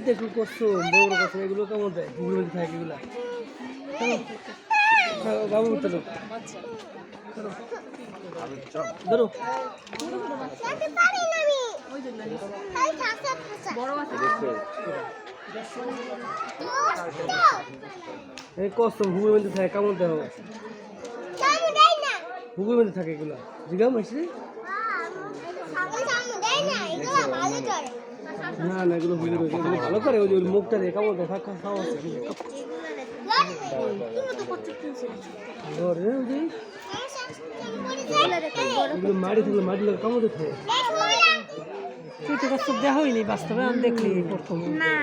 দেখো কসম বড় বড় কসম এগুলো কেমন দেয় ঘুগির মধ্যে থাকে এগুলা বাবু চলো ধরো এই কসম ঘুগির মধ্যে থাকে কেমন দেখো ঘুগির মধ্যে থাকে এগুলা জিগাও মাসি না না এগুলো ভুলে গেছে এগুলো ভালো করে ওই যে মুখটা দিয়ে কেমন দেখা খাওয়া আছে এগুলো মাটি থাকলে মাটি লাগে কেমন দেখে তুই তো কষ্ট দেওয়া হয়নি বাস্তবে আমি দেখলি প্রথম না